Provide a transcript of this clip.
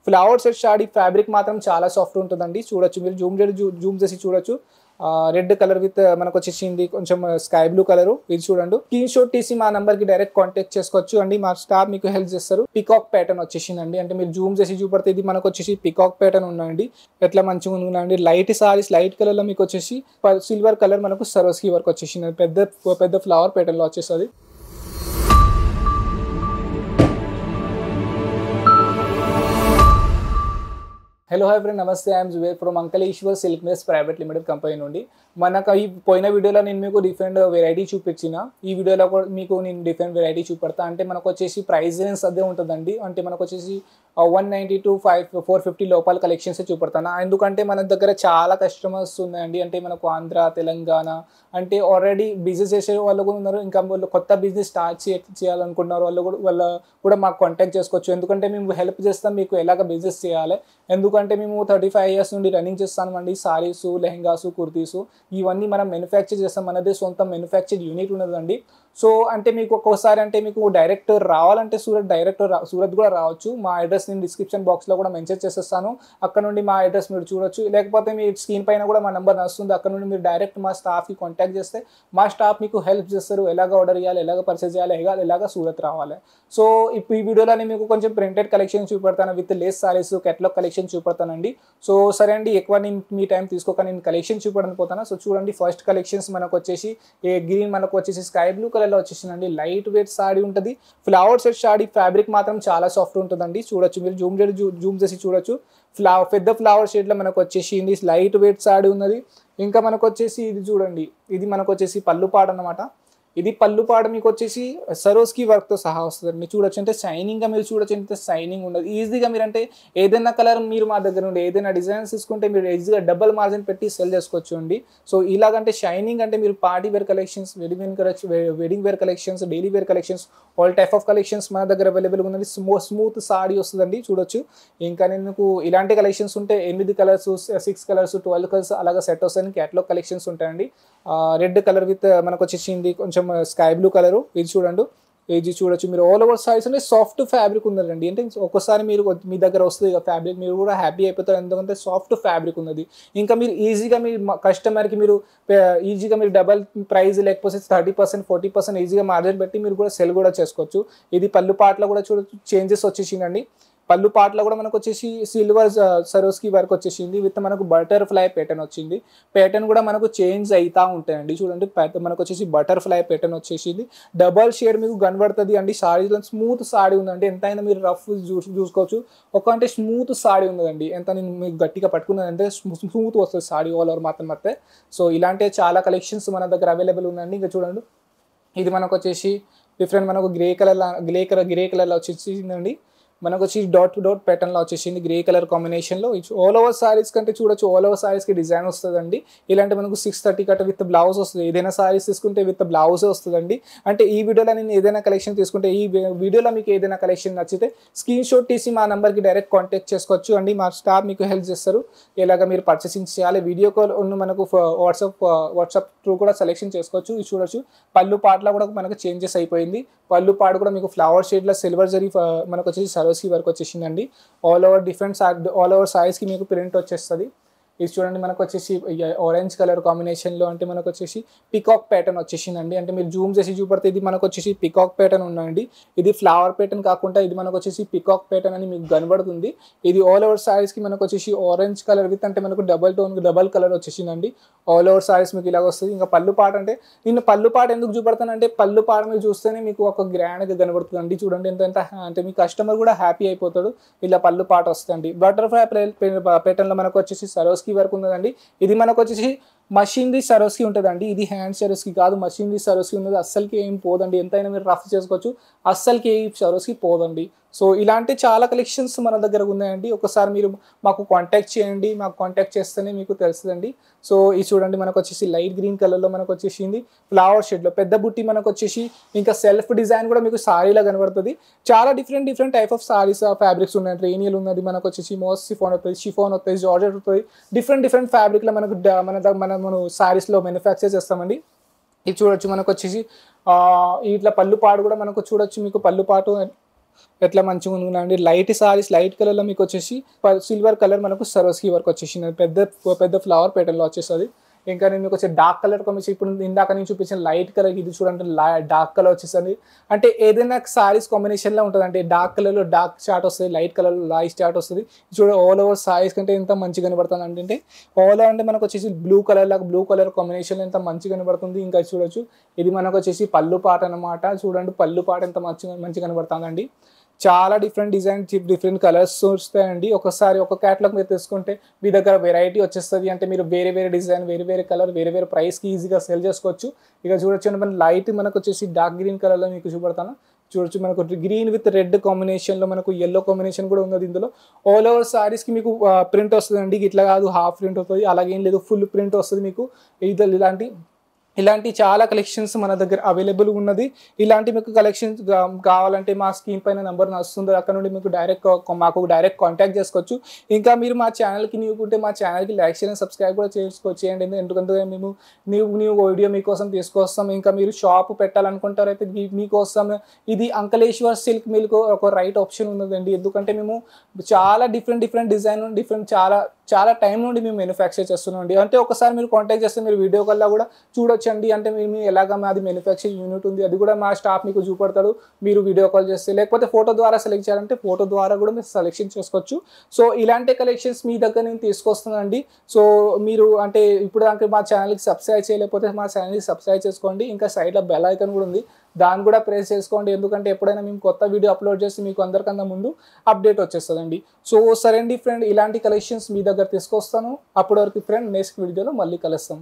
Flower set షాడీ fabric మాత్రం చాలా soft ఉంటుందండి. చూడొచ్చు మీరు జూమ్ చేసి చూడొచ్చు. రెడ్ కలర్ విత్ మనకు వచ్చేసింది కొంచెం స్కై బ్లూ కలర్. ఇది చూడండి. స్క్రీన్ షాట్ తీసి మా నంబర్ కి డైరెక్ట్ కాంటాక్ట్ చేసుకోవచ్చు అండి. మా స్టాఫ్ మీకు హెల్ప్ చేస్తారు. పికాక్ ప్యాటర్న్ వచ్చేసిందండి. అంటే మీరు జూమ్ చేసి చూపడితే ఇది మనకు వచ్చేసి పికాక్ ప్యాటర్న్ ఉందండి. ఎట్లా మంచిగా ఉందండి. లైట్ సారీస్ లైట్ కలర్ లో మీకు వచ్చేసి సిల్వర్ కలర్ మనకు సరోస్కి వర్క్ వచ్చేసింది. పెద్ద ఫ్లవర్ ప్యాటర్న్ లో వచ్చేస్తుంది. హలో హాయ్ ఫ్రెండ్, నమస్తే. I'm Zubair from Ankleshwar silk mills private limited company నుండి. మనకు ఈ పోయిన వీడియోలో నేను మీకు డిఫరెంట్ వెరైటీ చూపించిన. ఈ వీడియోలో కూడా మీకు నేను డిఫరెంట్ వెరైటీ చూపెడతా. అంటే మనకు వచ్చేసి ప్రైస్ రేంజ్ అదే ఉంటుందండి. అంటే మనకు వచ్చేసి 190 to 450 లోపల కలెక్షన్స్ చూపెడతాను. ఎందుకంటే మన దగ్గర చాలా కస్టమర్స్ ఉన్నాయండి. అంటే మనకు ఆంధ్ర, తెలంగాణ అంటే ఆల్రెడీ బిజినెస్ చేసే వాళ్ళు కూడా ఉన్నారు. ఇంకా వాళ్ళు కొత్త బిజినెస్ స్టార్ట్ చేయాలనుకుంటున్నారు. వాళ్ళు కూడా మాకు కాంటాక్ట్ చేసుకోవచ్చు. ఎందుకంటే మేము హెల్ప్ చేస్తాం మీకు ఎలాగ బిజినెస్ చేయాలి. ఎందుకంటే మేము 35 years నుండి రన్నింగ్ చేస్తామండి. సారీస్, లెహంగాసు, కుర్తీసు ఇవన్నీ మనం మ్యానుఫ్యాక్చర్ చేస్తాం. మనదే సొంత మ్యానుఫ్యాక్చర్ యూనిట్ ఉన్నదండి. సో అంటే మీకు ఒక్కోసారి అంటే మీకు డైరెక్ట్ రావాలంటే సూరత్ కూడా రావచ్చు. మా అడ్రస్ నేను డిస్క్రిప్షన్ బాక్స్లో కూడా మెన్షన్ చేసేస్తాను. అక్కడ నుండి మా అడ్రస్ మీరు చూడొచ్చు. లేకపోతే మీ స్క్రీన్ పైన కూడా మా నెంబర్ వస్తుంది. అక్కడ నుండి మీరు డైరెక్ట్ మా స్టాఫ్కి కాంటాక్ట్ చేస్తే మా స్టాఫ్ మీకు హెల్ప్ చేస్తారు. ఎలాగ ఆర్డర్ చేయాలి, ఎలాగ పర్చేస్ చేయాలి, ఎలాగ సూరత్ రావాలి. సో ఇప్పుడు ఈ వీడియోలోనే మీకు కొంచెం ప్రింటెడ్ కలెక్షన్ చూపెడతాను. With lace sarees, catalogue collection చూపెడతానండి. సో సరే అండి, ఎక్కువ నేను మీ టైం తీసుకోక నేను కలెక్షన్ చూపెడడానికి పోతాను. సో చూడండి, ఫస్ట్ కలెక్షన్స్ మనకు వచ్చేసి గ్రీన్, మనకు వచ్చేసి స్కై బ్లూ కలర్లో వచ్చేసిందండి. లైట్ వెయిట్ సారీ ఉంటుంది. ఫ్లవర్ సెట్ సారీ ఫ్యాబ్రిక్ మాత్రం చాలా సాఫ్ట్ ఉంటుందండి. చూడొచ్చు మీరు జూమ్ చేసి చూడొచ్చు. పెద్ద ఫ్లవర్ షేడ్లో మనకు వచ్చేసి లైట్ వెయిట్ సారీ ఉన్నది. ఇంకా మనకు వచ్చేసి ఇది చూడండి, ఇది మనకు వచ్చేసి పళ్ళు పాడు అన్నమాట. ఇది పళ్ళు పాడు మీకు వచ్చేసి సరోస్కి వర్క్తో సహా వస్తుందండి. చూడొచ్చు అంటే షైనింగ్గా మీరు చూడొచ్చు. ఎంత షైనింగ్ ఉండదు. ఈజీగా మీరు అంటే ఏదైనా కలర్ మీరు మా దగ్గర ఉండి ఏదైనా డిజైన్స్ తీసుకుంటే మీరు ఈజీగా డబుల్ మార్జిన్ పెట్టి సెల్ చేసుకోవచ్చు అండి. సో ఇలాగంటే షైనింగ్ అంటే మీరు party wear collections, wedding wear collections, daily wear collections, all type of collections మన దగ్గర అవైలబుల్గా ఉన్నది. స్మూత్ సారీ వస్తుందండి. చూడొచ్చు. ఇంకా నేను మీకు ఇలాంటి కలెక్షన్స్ ఉంటే 8 కలర్స్, 6 కలర్స్, 12 కలర్స్ అలాగా సెట్ వస్తాయని క్యాటలాగ్ కలెక్షన్స్ ఉంటాయండి. రెడ్ కలర్ విత్ మనకు వచ్చేసింది కొంచెం స్కై బ్లూ కలరు. ఇది చూడండి. ఇది చూడొచ్చు మీరు. ఆల్ ఓవర్ సారీస్ అంటే సాఫ్ట్ ఫ్యాబ్రిక్ ఉందండి. అంటే ఒక్కసారి మీరు మీ దగ్గర వస్తుంది ఫ్యాబ్రిక్, మీరు కూడా హ్యాపీ అయిపోతారు. ఎందుకంటే సాఫ్ట్ ఫ్యాబ్రిక్ ఉన్నది. ఇంకా మీరు ఈజీగా మీ కస్టమర్కి మీరు ఈజీగా మీరు డబల్ ప్రైస్ లేకపోతే 30%, 40% ఈజీగా మార్జిన్ పెట్టి మీరు కూడా సెల్ కూడా చేసుకోవచ్చు. ఇది పళ్ళు పాటలో కూడా చూడొచ్చు చేంజెస్ వచ్చేసిందండి. పళ్ళు పాటలో కూడా మనకు వచ్చేసి సిల్వర్ సరోస్కి వర్క్ వచ్చేసింది. విత్ మనకు బటర్ఫ్లై ప్యాటర్న్ వచ్చింది. ప్యాటర్న్ కూడా మనకు చేంజ్ అవుతూ ఉంటాయండి. చూడండి, మనకు వచ్చేసి బటర్ఫ్లై ప్యాటర్న్ వచ్చేసింది. డబల్ షేడ్ మీకు కనబడుతుంది అండి. సారీలో స్మూత్ సారీ ఉందండి. ఎంతైనా మీరు రఫ్ చూసుకోవచ్చు. ఒక అంటే స్మూత్ సారీ ఉందండి. ఎంత నేను మీకు గట్టిగా పట్టుకున్నది అంటే స్మూత్ వస్తుంది సారీ ఆల్ ఓవర్ మాత్రం. సో ఇలాంటి చాలా కలెక్షన్స్ మన దగ్గర అవైలబుల్ ఉందండి. ఇంకా చూడండి, ఇది మనకు వచ్చేసి డిఫరెంట్ మనకు గ్రే కలర్లో వచ్చేసిందండి. మనకు వచ్చి డాట్ టు డాట్ ప్యాటర్న్లో వచ్చేసింది గ్రే కలర్ కాంబినేషన్లో. ఆల్ ఓవర్ సారీస్ కంటే చూడొచ్చు, ఆల్ ఓవర్ సారీస్కి డిజైన్ వస్తుందండి. ఇలాంటి మనకు 630 కట్ విత్ బ్లౌజ్ వస్తుంది. ఏదైనా సారీస్ తీసుకుంటే విత్ బ్లౌజే వస్తుందండి. అంటే ఈ వీడియోలో నేను ఏదైనా కలెక్షన్ తీసుకుంటే, ఈ వీడియోలో మీకు ఏదైనా కలెక్షన్ నచ్చితే స్క్రీన్ షాట్ తీసి మా నెంబర్కి డైరెక్ట్ కాంటాక్ట్ చేసుకోవచ్చు అండి. మా స్టాఫ్ మీకు హెల్ప్ చేస్తారు. ఎలాగ మీరు పర్చేసింగ్ చేయాలి. వీడియో కాల్ ఉన్న మనకు వాట్సాప్ త్రూ కూడా సెలెక్షన్ చేసుకోవచ్చు. ఇది చూడొచ్చు. పళ్ళు పాటలో కూడా మనకు చేంజెస్ అయిపోయింది. పళ్ళు పాటు కూడా మీకు ఫ్లవర్ షేడ్లో సిల్వర్ జరీ మనకు వచ్చేసి సరోస్కి వర్క్ వచ్చేసిందండి. ఆల్ ఓవర్ సారీస్కి మీకు ప్రింట్ వచ్చేస్తుంది. ఇది చూడండి, మనకు వచ్చేసి ఆరెంజ్ కలర్ కాంబినేషన్లో అంటే మనకు వచ్చేసి పికాక్ ప్యాటర్న్ వచ్చేసిందండి. అంటే మీరు జూమ్ చేసి చూపడితే ఇది మనకు వచ్చేసి పికాక్ ప్యాటర్న్ ఉందండి. ఇది ఫ్లవర్ ప్యాటర్న్ కాకుండా ఇది మనకు వచ్చేసి పికాక్ ప్యాటర్న్ అని మీకు కనబడుతుంది. ఇది ఆల్ ఓవర్ సారీస్కి మనకు వచ్చేసి ఆరెంజ్ కలర్ విత్ అంటే మనకు డబల్ కలర్ వచ్చేసిందండి. ఆల్ ఓవర్ సారీస్ మీకు ఇలాగ వస్తుంది. ఇంకా పళ్ళు పాట అంటే నేను పళ్ళు పాట ఎందుకు చూపెడతానంటే పళ్ళు పాట మీరు చూస్తేనే మీకు ఒక గ్రాండ్గా కనబడుతుంది అండి. చూడండి ఎంత అంటే మీ కస్టమర్ కూడా హ్యాపీ అయిపోతాడు. ఇలా పళ్ళు పాట వస్తుంది. బటర్ఫ్లై ప్యాటర్న్లో మనకు వచ్చేసి సరోస్కి వర్క్ ఉన్నదండి. ఇది మనకు వచ్చేసి మషిన్ది సరోస్కి ఉంటుందండి. ఇది హ్యాండ్ సరోస్కి కాదు, మషిన్ది సరోస్కి ఉన్నది. అస్సలకి ఏం పోదండి. ఎంతైనా మీరు రఫ్ చేసుకోవచ్చు. అస్సలకి ఏ సరోస్కి పోదండి. సో ఇలాంటి చాలా కలెక్షన్స్ మన దగ్గర ఉన్నాయండి. ఒకసారి మీరు మాకు కాంటాక్ట్ చేయండి. మాకు కాంటాక్ట్ చేస్తేనే మీకు తెలుస్తుందండి. సో ఇది చూడండి, మనకు వచ్చేసి లైట్ గ్రీన్ కలర్లో మనకు వచ్చేసింది. ఫ్లవర్ షేడ్లో పెద్ద బుట్టి మనకు వచ్చేసి ఇంకా సెల్ఫ్ డిజైన్ కూడా మీకు సారీలా కనబడుతుంది. చాలా different type of saris fabrics ఉన్నాయి. రేనియల్ ఉన్నది, మనకు వచ్చేసి మోస్ట్ షిఫాన్ వస్తుంది, జార్జెట్ వస్తుంది. డిఫరెంట్ ఫ్యాబ్రిక్లో మనకు మన సారీస్లో మ్యానుఫ్యాక్చర్ చేస్తామండి. ఇది చూడొచ్చు, మనకు వచ్చేసి ఇట్లా పళ్ళు పాడు కూడా మనకు చూడొచ్చు. మీకు పళ్ళు పాటు ఎట్లా మంచిగా ఉందండి. లైట్ సారీస్ లైట్ కలర్లో మీకు వచ్చేసి సిల్వర్ కలర్ మనకు సరోస్కి వర్క్ వచ్చేసింది, పెద్ద పెద్ద ఫ్లవర్ ప్యాటర్న్లో వచ్చేస్తుంది. ఇంకా నేను మీకు వచ్చే డార్క్ కలర్ కాంబినేషన్, ఇప్పుడు ఇందాక నేను చూపించిన లైట్ కలర్, ఇది చూడండి డార్క్ కలర్ వచ్చేస్తుంది. అంటే ఏదైనా సారీస్ కాంబినేషన్లో ఉంటుంది, అంటే డార్క్ కలర్లో డార్క్ చార్ట్ వస్తుంది, లైట్ కలర్లో లైట్ చార్ట్ వస్తుంది. చూడ ఆల్ ఓవర్ సారీస్ కంటే ఎంత మంచిగా కనబడుతుంది అంటే ఆల్ ఓవర్ అంటే మనకు వచ్చేసి బ్లూ కలర్ లాగా బ్లూ కలర్ కాంబినేషన్లో ఎంత మంచిగా కనబడుతుంది. ఇంకా చూడొచ్చు ఇది మనకు వచ్చేసి పళ్ళు పాట అనమాట. చూడండి పళ్ళు పాట ఎంత మంచిగా కనబడుతుందండి. చాలా డిఫరెంట్ డిజైన్ డిఫరెంట్ కలర్స్ వస్తాయండి. ఒకసారి ఒక క్యాటలాగ్ మీరు తీసుకుంటే మీ దగ్గర వెరైటీ వచ్చేస్తుంది. అంటే మీరు వేరే వేరే డిజైన్, వేరే వేరే కలర్, వేరే వేరే ప్రైస్కి ఈజీగా సెల్ చేసుకోవచ్చు. ఇక చూడొచ్చు మన లైట్ మనకు వచ్చేసి డార్క్ గ్రీన్ కలర్లో మీకు చూపెడతాను. చూడొచ్చు మనకు గ్రీన్ విత్ రెడ్ కాంబినేషన్లో మనకు ఎల్లో కాంబినేషన్ కూడా ఉన్నది ఇందులో. ఆల్ ఓవర్ సారీస్కి మీకు ప్రింట్ వస్తుందండి. ఇట్లా కాదు హాఫ్ ప్రింట్ వస్తుంది, అలాగేం లేదు ఫుల్ ప్రింట్ వస్తుంది మీకు. ఇలాంటి చాలా కలెక్షన్స్ మన దగ్గర అవైలబుల్ ఉన్నది. ఇలాంటి మీకు కలెక్షన్స్ కావాలంటే మా స్క్రీన్ పైన నెంబర్ వస్తుంది, అక్కడ నుండి మీకు మాకు డైరెక్ట్ కాంటాక్ట్ చేసుకోవచ్చు. ఇంకా మీరు మా ఛానల్కి న్యూకుంటే మా ఛానల్కి లైక్ చేయండి, సబ్స్క్రైబ్ కూడా చేయండి. ఎందుకంటే మేము న్యూ వీడియో మీకోసం తీసుకొస్తాం. ఇంకా మీరు షాప్ పెట్టాలనుకుంటారైతే మీకోసం ఇది అంకలేశ్వర్ సిల్క్ మిల్క్ ఒక రైట్ ఆప్షన్ ఉన్నదండి. ఎందుకంటే మేము చాలా డిఫరెంట్ డిజైన్ చాలా టైం నుండి మేము మ్యానుఫ్యాక్చర్ చేస్తున్నామండి. అంటే ఒకసారి మీరు కాంటాక్ట్ చేస్తే మీరు వీడియో కాల్లో కూడా చూడొచ్చండి. అంటే మేము ఎలాగ మాది మ్యానుఫ్యాక్చరింగ్ యూనిట్ ఉంది, అది కూడా మా స్టాఫ్ మీకు చూపడతారు. మీరు వీడియో కాల్ చేస్తే, లేకపోతే ఫోటో ద్వారా సెలెక్ట్ చేయాలంటే ఫోటో ద్వారా కూడా మీరు సెలెక్షన్ చేసుకోవచ్చు. సో ఇలాంటి కలెక్షన్స్ మీ దగ్గర నేను తీసుకొస్తున్నానండి. సో మీరు అంటే ఇప్పుడు దాకా మా ఛానల్కి సబ్స్క్రైబ్ చేయలేకపోతే మా ఛానల్కి సబ్స్క్రైబ్ చేసుకోండి. ఇంకా సైడ్లో బెల్ ఐకాన్ కూడా ఉంది, దాన్ని కూడా ప్రెస్ చేసుకోండి. ఎందుకంటే ఎప్పుడైనా మేము కొత్త వీడియో అప్లోడ్ చేసి మీకు అందరికన్నా ముందు అప్డేట్ వచ్చేస్తుందండి. సో సరే అండి ఫ్రెండ్, ఇలాంటి కలెక్షన్స్ మీ దగ్గర తీసుకొస్తాను. అప్పటి వరకు ఫ్రెండ్ నెక్స్ట్ వీడియోలో మళ్ళీ కలుస్తాం.